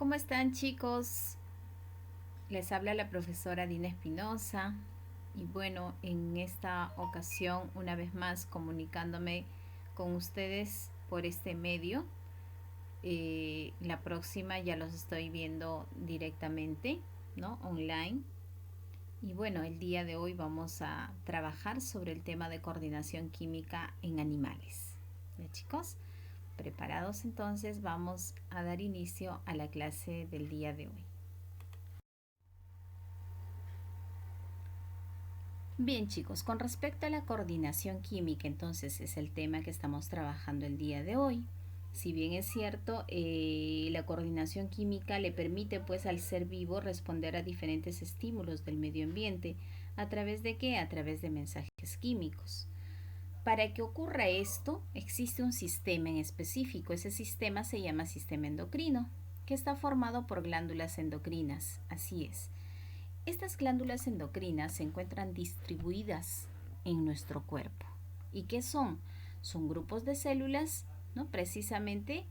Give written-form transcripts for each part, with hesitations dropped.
¿Cómo están, chicos? Les habla la profesora Dina Espinosa y bueno, en esta ocasión una vez más comunicándome con ustedes por este medio. La próxima ya los estoy viendo directamente, ¿no? Online. Y bueno, el día de hoy vamos a trabajar sobre el tema de coordinación química en animales. ¿Ya, chicos? Preparados, entonces vamos a dar inicio a la clase del día de hoy. Bien, chicos, con respecto a la coordinación química, entonces es el tema que estamos trabajando el día de hoy. Si bien es cierto, la coordinación química le permite pues al ser vivo responder a diferentes estímulos del medio ambiente. ¿A través de qué? A través de mensajes químicos. Para que ocurra esto, existe un sistema en específico. Ese sistema se llama sistema endocrino, que está formado por glándulas endocrinas. Así es. Estas glándulas endocrinas se encuentran distribuidas en nuestro cuerpo. ¿Y qué son? Son grupos de células, ¿no? Precisamente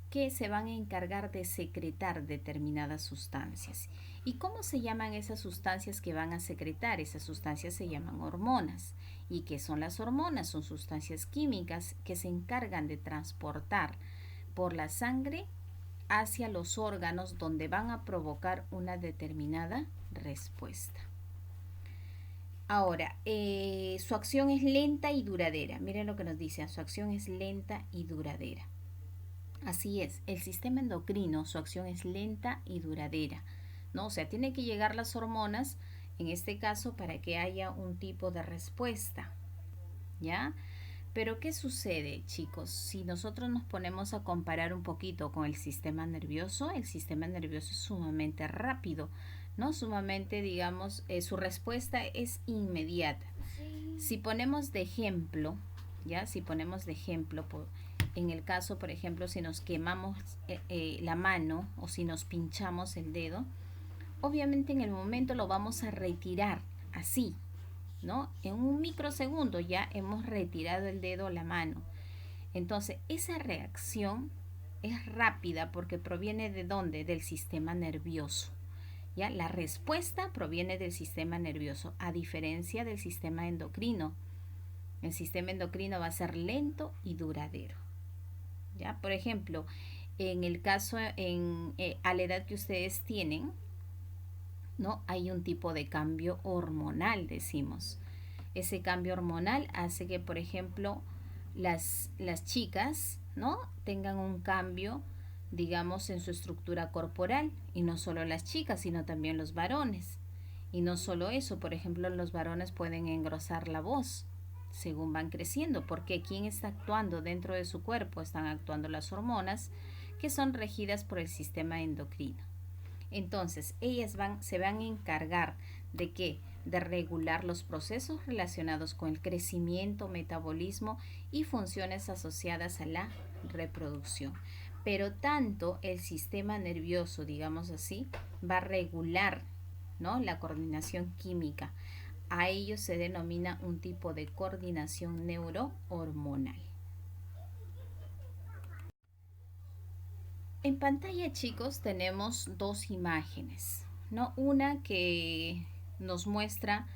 que se van a encargar de secretar determinadas sustancias. ¿Y cómo se llaman esas sustancias que van a secretar? Esas sustancias se llaman hormonas. ¿Y qué son las hormonas? Son sustancias químicas que se encargan de transportar por la sangre hacia los órganos donde van a provocar una determinada respuesta. Ahora, su acción es lenta y duradera. Miren lo que nos dice, su acción es lenta y duradera. Así es, el sistema endocrino, su acción es lenta y duradera, ¿no? O sea, tiene que llegar las hormonas, en este caso, para que haya un tipo de respuesta, ¿ya? Pero ¿qué sucede, chicos? Si nosotros nos ponemos a comparar un poquito con el sistema nervioso es sumamente rápido, ¿no? Sumamente, digamos, su respuesta es inmediata. Sí. Si ponemos de ejemplo, ¿ya? Si ponemos de ejemplo, en el caso, por ejemplo, si nos quemamos la mano o si nos pinchamos el dedo, obviamente en el momento lo vamos a retirar así, ¿no? En un microsegundo ya hemos retirado el dedo o la mano. Entonces, esa reacción es rápida porque proviene de dónde? Del sistema nervioso. ¿Ya? La respuesta proviene del sistema nervioso, a diferencia del sistema endocrino. El sistema endocrino va a ser lento y duradero. ¿Ya? Por ejemplo, en el caso, a la edad que ustedes tienen, ¿no? Hay un tipo de cambio hormonal, decimos. Ese cambio hormonal hace que, por ejemplo, las chicas, ¿no? Tengan un cambio, digamos, en su estructura corporal. Y no solo las chicas, sino también los varones. Y no solo eso, por ejemplo, los varones pueden engrosar la voz según van creciendo, porque ¿quién está actuando dentro de su cuerpo? Están actuando las hormonas que son regidas por el sistema endocrino. Entonces, se van a encargar de qué? De regular los procesos relacionados con el crecimiento, metabolismo y funciones asociadas a la reproducción. Pero tanto el sistema nervioso, digamos así, va a regular, ¿no? La coordinación química. A ello se denomina un tipo de coordinación neurohormonal. En pantalla, chicos, tenemos dos imágenes, ¿no? Una que nos muestra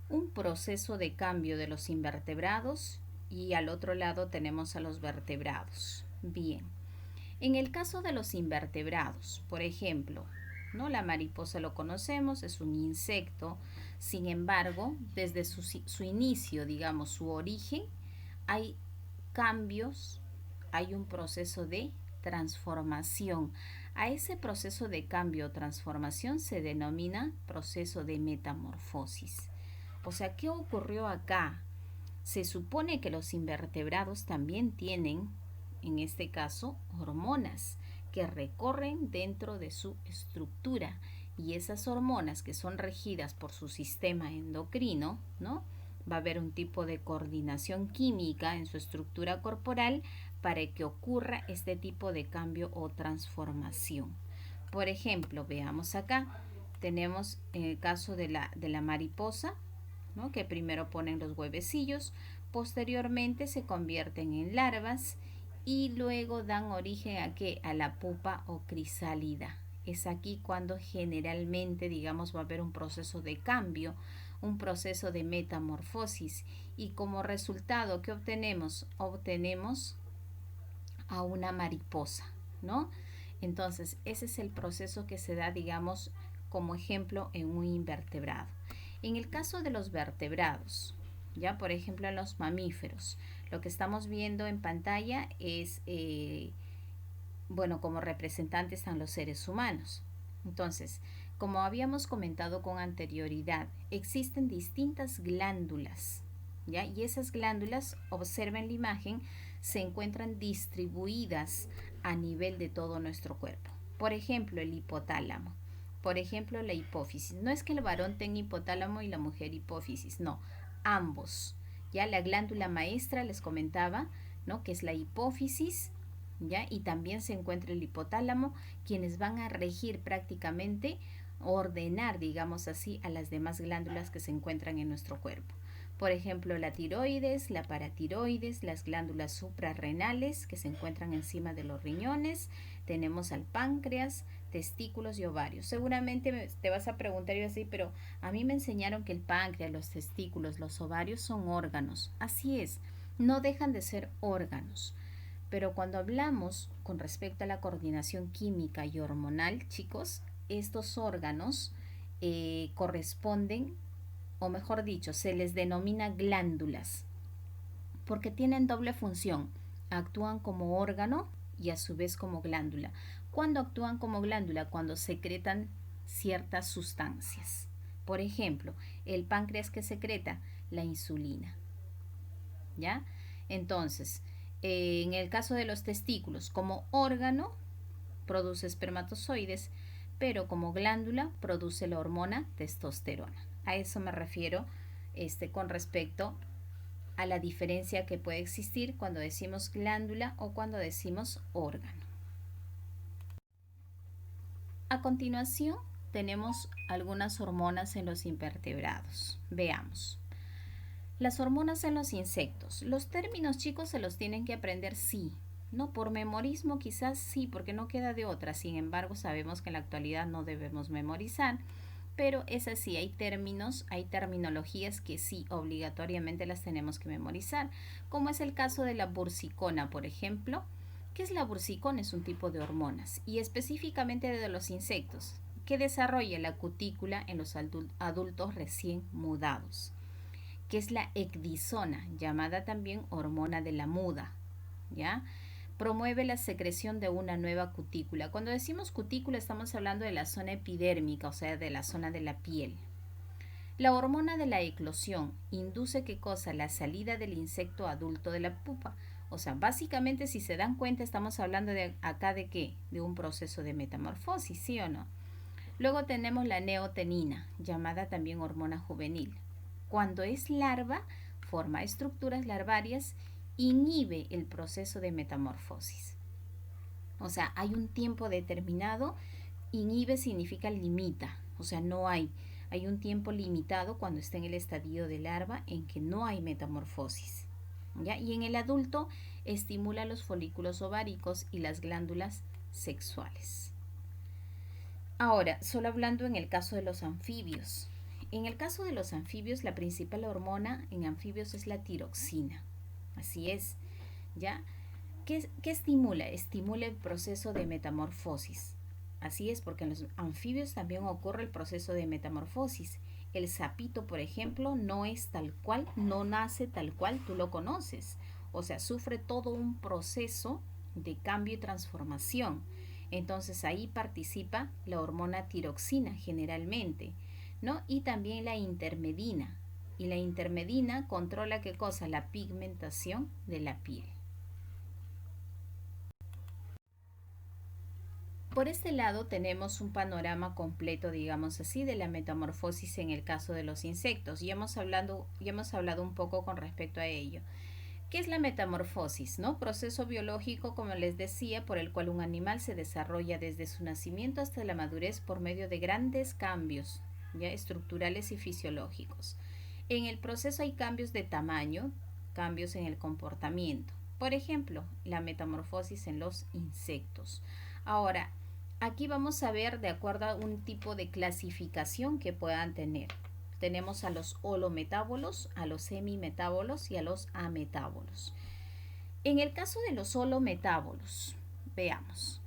un proceso de cambio de los invertebrados y al otro lado tenemos a los vertebrados. Bien, en el caso de los invertebrados, por ejemplo, ¿no? La mariposa lo conocemos, es un insecto, sin embargo, desde su inicio, digamos, su origen, hay cambios, hay un proceso de transformación. A ese proceso de cambio o transformación se denomina proceso de metamorfosis. O sea, ¿qué ocurrió acá? Se supone que los invertebrados también tienen, en este caso, hormonas que recorren dentro de su estructura y esas hormonas que son regidas por su sistema endocrino, ¿no? Va a haber un tipo de coordinación química en su estructura corporal para que ocurra este tipo de cambio o transformación. Por ejemplo, veamos acá, tenemos en el caso de la mariposa, ¿no? Que primero ponen los huevecillos, posteriormente se convierten en larvas y luego dan origen a ¿qué? A la pupa o crisálida. Es aquí cuando generalmente, digamos, va a haber un proceso de cambio, un proceso de metamorfosis. Y como resultado, ¿qué obtenemos? Obtenemos a una mariposa, ¿no? Entonces, ese es el proceso que se da, digamos, como ejemplo en un invertebrado. En el caso de los vertebrados, ya por ejemplo en los mamíferos, lo que estamos viendo en pantalla es, bueno, como representantes están los seres humanos. Entonces, como habíamos comentado con anterioridad, existen distintas glándulas, ¿ya? Y esas glándulas, observen la imagen, se encuentran distribuidas a nivel de todo nuestro cuerpo. Por ejemplo, el hipotálamo. Por ejemplo, la hipófisis. No es que el varón tenga hipotálamo y la mujer hipófisis, no, ambos. Ya la glándula maestra les comentaba, ¿no? Que es la hipófisis, ¿ya? Y también se encuentra el hipotálamo, quienes van a regir prácticamente, ordenar, digamos así, a las demás glándulas que se encuentran en nuestro cuerpo. Por ejemplo, la tiroides, la paratiroides, las glándulas suprarrenales que se encuentran encima de los riñones, tenemos al páncreas, testículos y ovarios. Seguramente te vas a preguntar y vas a decir, pero a mí me enseñaron que el páncreas, los testículos, los ovarios son órganos. Así es, no dejan de ser órganos. Pero cuando hablamos con respecto a la coordinación química y hormonal, chicos, estos órganos corresponden, o mejor dicho, se les denomina glándulas, porque tienen doble función. Actúan como órgano y a su vez como glándula. ¿Cuándo actúan como glándula? Cuando secretan ciertas sustancias. Por ejemplo, el páncreas que secreta la insulina. ¿Ya? Entonces, en el caso de los testículos, como órgano produce espermatozoides, pero como glándula produce la hormona testosterona. A eso me refiero con respecto a la diferencia que puede existir cuando decimos glándula o cuando decimos órgano. A continuación, tenemos algunas hormonas en los invertebrados. Veamos. Las hormonas en los insectos. Los términos, chicos, se los tienen que aprender sí. No por memorismo, quizás sí, porque no queda de otra. Sin embargo, sabemos que en la actualidad no debemos memorizar. Pero es así, hay términos, hay terminologías que sí, obligatoriamente las tenemos que memorizar. Como es el caso de la bursicona, por ejemplo. ¿Qué es la bursicona? Es un tipo de hormonas. Y específicamente de los insectos, que desarrolla la cutícula en los adultos recién mudados, que es la ecdisona, llamada también hormona de la muda, ¿ya? Promueve la secreción de una nueva cutícula. Cuando decimos cutícula estamos hablando de la zona epidérmica, o sea, de la zona de la piel. La hormona de la eclosión induce ¿qué cosa? La salida del insecto adulto de la pupa. O sea, básicamente si se dan cuenta estamos hablando de acá de qué? De un proceso de metamorfosis, ¿sí o no? Luego tenemos la neotenina, llamada también hormona juvenil. Cuando es larva, forma estructuras larvarias, inhibe el proceso de metamorfosis. O sea, hay un tiempo determinado, inhibe significa limita, o sea, no hay. Hay un tiempo limitado cuando está en el estadio de larva en que no hay metamorfosis. ¿Ya? Y en el adulto estimula los folículos ováricos y las glándulas sexuales. Ahora, solo hablando en el caso de los anfibios. En el caso de los anfibios, la principal hormona en anfibios es la tiroxina. Así es, ¿ya? ¿Qué estimula? Estimula el proceso de metamorfosis. Así es, porque en los anfibios también ocurre el proceso de metamorfosis. El sapito, por ejemplo, no es tal cual, no nace tal cual tú lo conoces. O sea, sufre todo un proceso de cambio y transformación. Entonces ahí participa la hormona tiroxina generalmente, ¿no? Y también la intermedina. Y la intermedina controla ¿qué cosa? La pigmentación de la piel. Por este lado tenemos un panorama completo, digamos así, de la metamorfosis en el caso de los insectos. Ya hemos hablado un poco con respecto a ello. ¿Qué es la metamorfosis? ¿No? Proceso biológico, como les decía, por el cual un animal se desarrolla desde su nacimiento hasta la madurez por medio de grandes cambios, ya estructurales y fisiológicos. En el proceso hay cambios de tamaño, cambios en el comportamiento. Por ejemplo, la metamorfosis en los insectos. Ahora, Aquí vamos a ver de acuerdo a un tipo de clasificación que puedan tener. Tenemos a los holometábolos, a los semimetábolos y a los ametábolos. En el caso de los holometábolos, veamos.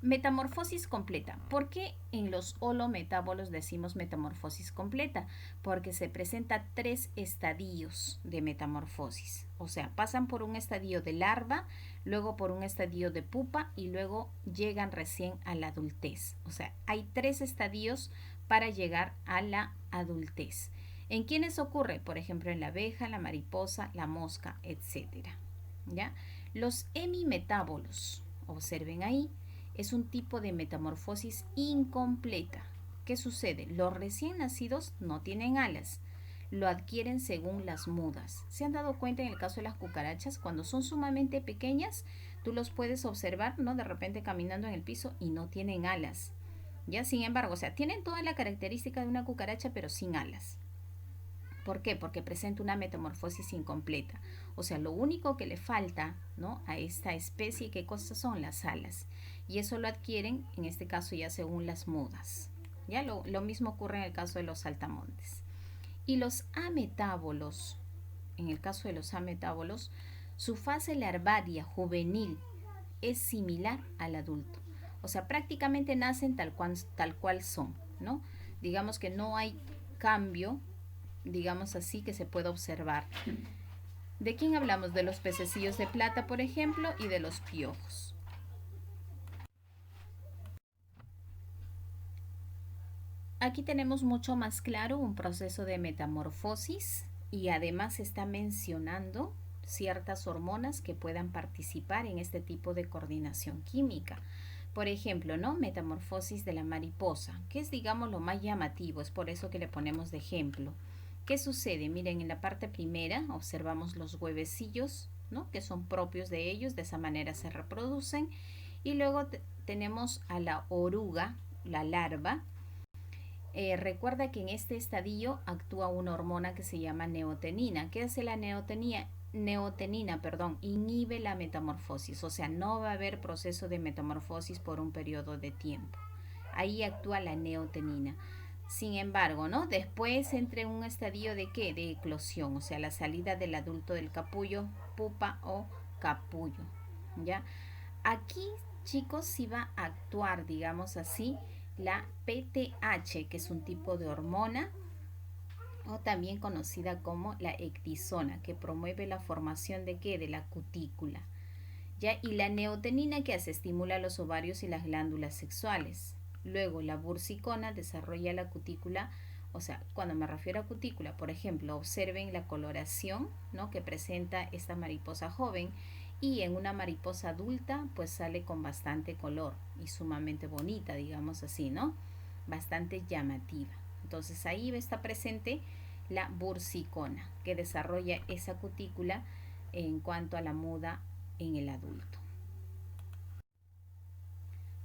Metamorfosis completa. ¿Por qué en los holometábolos decimos metamorfosis completa? Porque se presenta 3 estadios de metamorfosis. O sea, pasan por un estadio de larva, luego por un estadio de pupa y luego llegan recién a la adultez. O sea, hay 3 estadios para llegar a la adultez. ¿En quiénes ocurre? Por ejemplo, en la abeja, la mariposa, la mosca, etc. ¿Ya? Los hemimetábolos, observen ahí, es un tipo de metamorfosis incompleta. ¿Qué sucede? Los recién nacidos no tienen alas, lo adquieren según las mudas. ¿Se han dado cuenta en el caso de las cucarachas? Cuando son sumamente pequeñas, tú los puedes observar, ¿no? De repente caminando en el piso y no tienen alas. ¿Ya? Sin embargo, o sea, tienen toda la característica de una cucaracha, pero sin alas. ¿Por qué? Porque presenta una metamorfosis incompleta. O sea, lo único que le falta, ¿no?, a esta especie, ¿qué cosas son? Las alas. Y eso lo adquieren, en este caso, ya según las mudas. Ya lo mismo ocurre en el caso de los saltamontes. Y los ametábolos, en el caso de los ametábolos, su fase larvaria juvenil es similar al adulto. O sea, prácticamente nacen tal cual son, ¿no? Digamos que no hay cambio, digamos así, que se pueda observar. ¿De quién hablamos? De los pececillos de plata, por ejemplo, y de los piojos. Aquí tenemos mucho más claro un proceso de metamorfosis y además está mencionando ciertas hormonas que puedan participar en este tipo de coordinación química. Por ejemplo, ¿no? Metamorfosis de la mariposa, que es, digamos, lo más llamativo, es por eso que le ponemos de ejemplo. ¿Qué sucede? Miren, en la parte primera observamos los huevecillos, ¿no?, que son propios de ellos, de esa manera se reproducen. Y luego tenemos a la oruga, la larva. Recuerda que en este estadio actúa una hormona que se llama neotenina. ¿Qué hace la neotenina? Inhibe la metamorfosis, o sea, no va a haber proceso de metamorfosis por un periodo de tiempo. Ahí actúa la neotenina. Sin embargo, ¿no?, después entre un estadio de ¿qué? De eclosión, o sea, la salida del adulto del capullo, pupa o capullo, ¿ya? Aquí, chicos, sí va a actuar, digamos así, la PTH, que es un tipo de hormona, o también conocida como la ecdisona, que promueve la formación de ¿qué? De la cutícula. ¿Ya? Y la neotenina, que hace, estimula los ovarios y las glándulas sexuales. Luego la bursicona desarrolla la cutícula. O sea, cuando me refiero a cutícula, por ejemplo, observen la coloración, ¿no?, que presenta esta mariposa joven, y en una mariposa adulta pues sale con bastante color y sumamente bonita, digamos así, ¿no? Bastante llamativa. Entonces ahí está presente la bursicona, que desarrolla esa cutícula en cuanto a la muda en el adulto.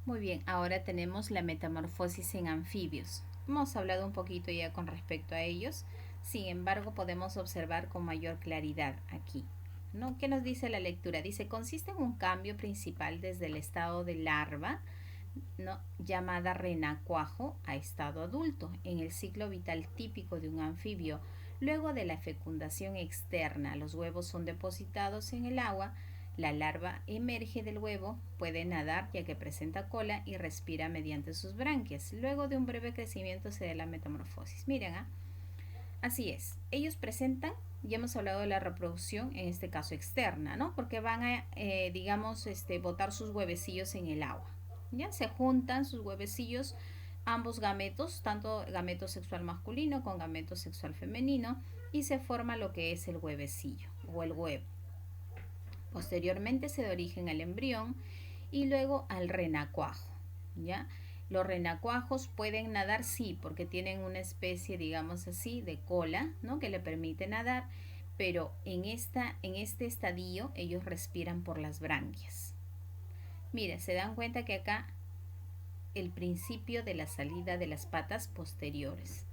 Muy bien, ahora tenemos la metamorfosis en anfibios. Hemos hablado un poquito ya con respecto a ellos, sin embargo podemos observar con mayor claridad aquí, ¿no? ¿Qué nos dice la lectura? Dice, consiste en un cambio principal desde el estado de larva, ¿no?, llamada renacuajo, a estado adulto, en el ciclo vital típico de un anfibio. Luego de la fecundación externa, los huevos son depositados en el agua. La larva emerge del huevo, puede nadar ya que presenta cola y respira mediante sus branquias. Luego de un breve crecimiento se da la metamorfosis. Miren, así es. Ellos presentan, ya hemos hablado de la reproducción, en este caso externa, ¿no? Porque van a, digamos, botar sus huevecillos en el agua. Ya se juntan sus huevecillos, ambos gametos, tanto gameto sexual masculino con gameto sexual femenino, y se forma lo que es el huevecillo o el huevo. Posteriormente se da origen al embrión y luego al renacuajo, ¿ya? Los renacuajos pueden nadar, sí, porque tienen una especie, digamos así, de cola, ¿no?, que le permite nadar, pero en este estadio ellos respiran por las branquias. Mira, se dan cuenta que acá el principio de la salida de las patas posteriores.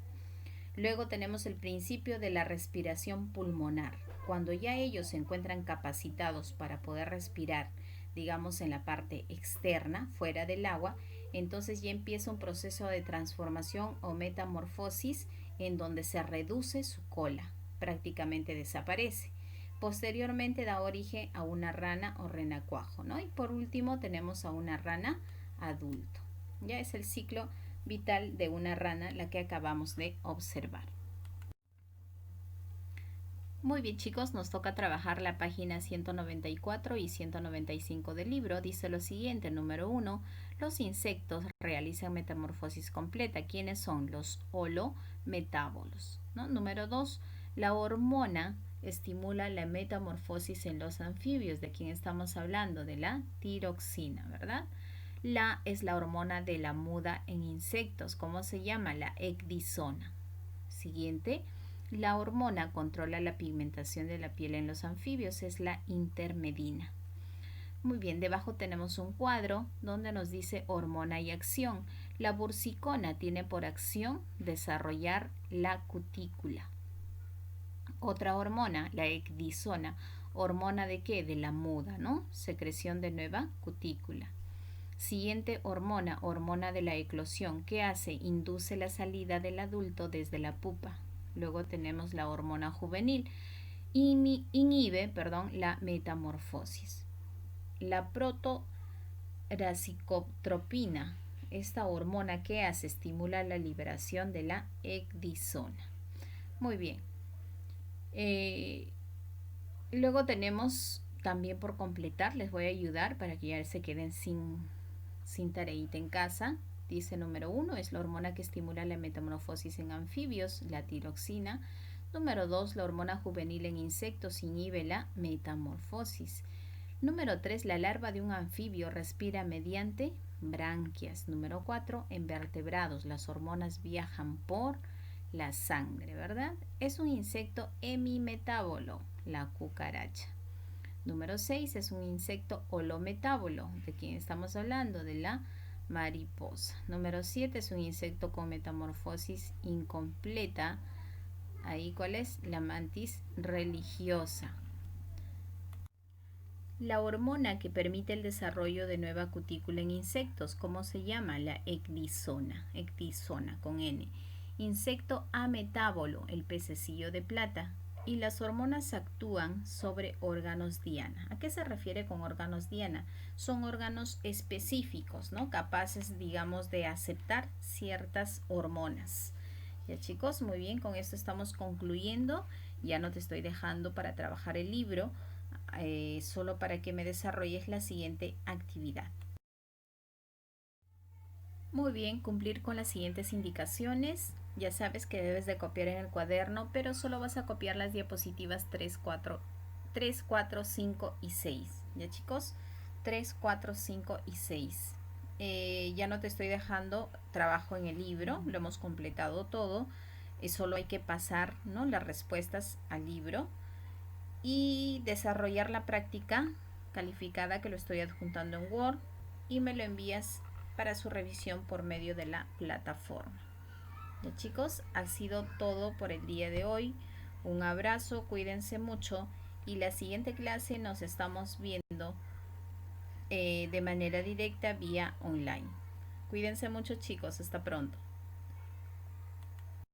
Luego tenemos el principio de la respiración pulmonar. Cuando ya ellos se encuentran capacitados para poder respirar digamos en la parte externa, fuera del agua, entonces ya empieza un proceso de transformación o metamorfosis en donde se reduce su cola, prácticamente desaparece. Posteriormente da origen a una rana o renacuajo, ¿no? Y por último tenemos a una rana adulto. Ya es el ciclo vital de una rana la que acabamos de observar. Muy bien, chicos, nos toca trabajar la página 194 y 195 del libro. Dice lo siguiente: número 1, los insectos realizan metamorfosis completa. ¿Quiénes son? Los holometábolos, ¿no? Número 2, la hormona estimula la metamorfosis en los anfibios. ¿De quién estamos hablando? De la tiroxina, ¿verdad? La es la hormona de la muda en insectos. ¿Cómo se llama? La ecdisona. Siguiente, la hormona controla la pigmentación de la piel en los anfibios, es la intermedina. Muy bien, debajo tenemos un cuadro donde nos dice hormona y acción. La bursicona tiene por acción desarrollar la cutícula. Otra hormona, la ecdisona, hormona de qué? De la muda, ¿no? Secreción de nueva cutícula. Siguiente hormona, hormona de la eclosión. ¿Qué hace? Induce la salida del adulto desde la pupa. Luego tenemos la hormona juvenil. Inhibe, la metamorfosis. La protoracicotropina. Esta hormona, ¿qué hace? Estimula la liberación de la ecdisona. Muy bien. Luego tenemos también por completar, les voy a ayudar para que ya se queden sin tareita en casa. Dice número 1, es la hormona que estimula la metamorfosis en anfibios, la tiroxina. Número 2, la hormona juvenil en insectos inhibe la metamorfosis. Número 3, la larva de un anfibio respira mediante branquias. Número 4, en vertebrados las hormonas viajan por la sangre, ¿verdad? Es un insecto hemimetábolo, la cucaracha. Número 6 es un insecto holometábolo. ¿De quién estamos hablando? De la mariposa. Número 7 es un insecto con metamorfosis incompleta. Ahí, ¿cuál es? La mantis religiosa. La hormona que permite el desarrollo de nueva cutícula en insectos, ¿cómo se llama? La ecdisona, ecdisona con N. Insecto ametábolo, el pececillo de plata. Y las hormonas actúan sobre órganos diana. ¿A qué se refiere con órganos diana? Son órganos específicos, ¿no? Capaces, digamos, de aceptar ciertas hormonas. Ya, chicos, muy bien, con esto estamos concluyendo. Ya no te estoy dejando para trabajar el libro, solo para que me desarrolles la siguiente actividad. Muy bien, cumplir con las siguientes indicaciones. Ya sabes que debes de copiar en el cuaderno, pero solo vas a copiar las diapositivas 3, 4, 5 y 6. ¿Ya, chicos? 3, 4, 5 y 6. Ya no te estoy dejando trabajo en el libro, lo hemos completado todo. Solo hay que pasar, ¿no?, las respuestas al libro y desarrollar la práctica calificada, que lo estoy adjuntando en Word, y me lo envías para su revisión por medio de la plataforma. Ya, chicos, ha sido todo por el día de hoy. Un abrazo, cuídense mucho y la siguiente clase nos estamos viendo de manera directa vía online. Cuídense mucho, chicos, hasta pronto.